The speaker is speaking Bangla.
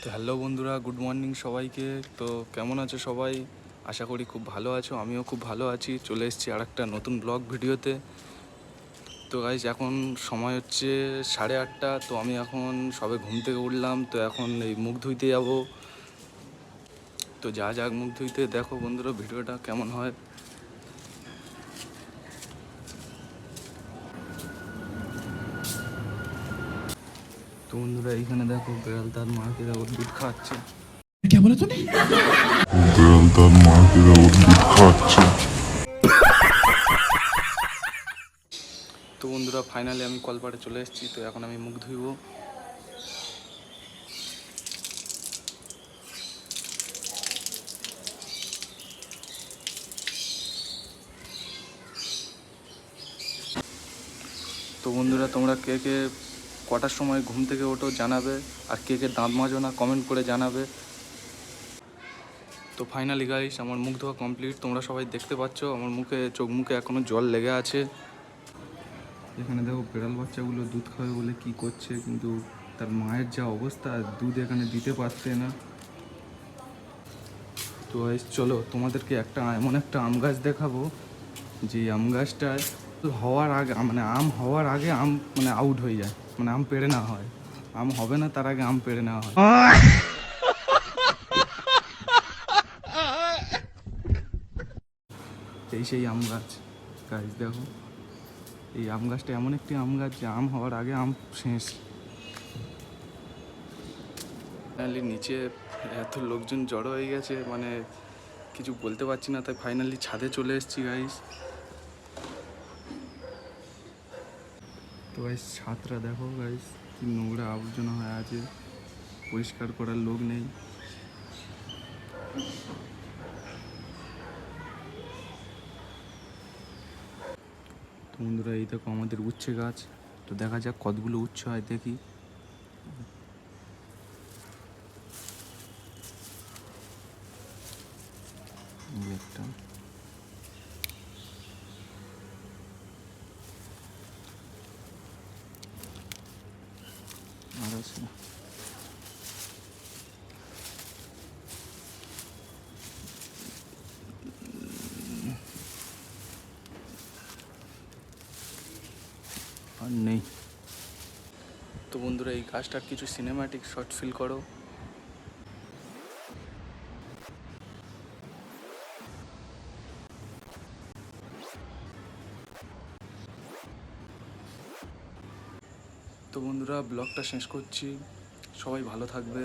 তো হ্যালো বন্ধুরা, গুড মর্নিং সবাইকে। তো কেমন আছো সবাই? আশা করি খুব ভালো আছো। আমিও খুব ভালো আছি। চলে এসেছি আর একটা নতুন ব্লগ ভিডিওতে। তো গাইজ এখন সময় হচ্ছে 8:30। তো আমি এখন সবে ঘুম থেকে উঠলাম। তো এখন এই মুখ ধুইতে যাব। তো যা যাক মুখ ধুইতে, দেখো বন্ধুরা ভিডিওটা কেমন হয়। তো বন্ধুরা এইখানে দেখো বেড়াল তার মাকে দেখো দুধ খাওয়াচ্ছে। क्या बोला तूने? বেড়াল তার মাকে দুধ খাওয়াচ্ছে। তো বন্ধুরা ফাইনালি আমি কলপাড়ে চলে এসেছি। তো এখন আমি মুখ ধুইব। তো বন্ধুরা তোমরা কে কে কটার সময় ঘুম থেকে ওঠো জানাবে, আর কে কে দাঁত মাজো না কমেন্ট করে জানাবে। তো ফাইনালি গাইস আমার মুখ ধোয়া কমপ্লিট। তোমরা সবাই দেখতে পাচ্ছ আমার চোখ মুখে এখনও জল লেগে আছে। এখানে দেখো বিড়াল বাচ্চাগুলো দুধ খাবে বলে কি করছে, কিন্তু তার মায়ের যা অবস্থা, দুধ এখানে দিতে পারছে না। তো গাইস চলো তোমাদেরকে এমন একটা আম গাছ দেখাবো, যে আম গাছটায় হওয়ার আগে আম হওয়ার আগে আম আউট হয়ে যায়, আম পেড়ে নেওয়া হয়। আম হবে না তার আগে আম পেড়ে নেওয়া হয়। সেই আম গাছ গাছ দেখো, এই আম গাছটা এমন একটি আম গাছ যে আম হওয়ার আগে আম শেষ। ফাইনালি নিচে এত লোকজন জড়ো হয়ে গেছে, কিছু বলতে পারছি না। তাই ফাইনালি ছাদে চলে এসেছি গাইস। তো গাইস ছাদটা দেখো গাইস, কি নোংরা আবর্জনা হয়ে আছে, পরিষ্কার করার লোক নেই। তো বন্ধুরা এই দেখো আমাদের উচ্ছে গাছ। তো দেখা যাক কতগুলো উচ্ছে হয় দেখি। একটা আর আছে, আর নেই। তো বন্ধুরা এই গাছটার কিছু সিনেম্যাটিক শট ফিল করো। তো বন্ধুরা ব্লগটা শেষ করছি। সবাই ভালো থাকবে।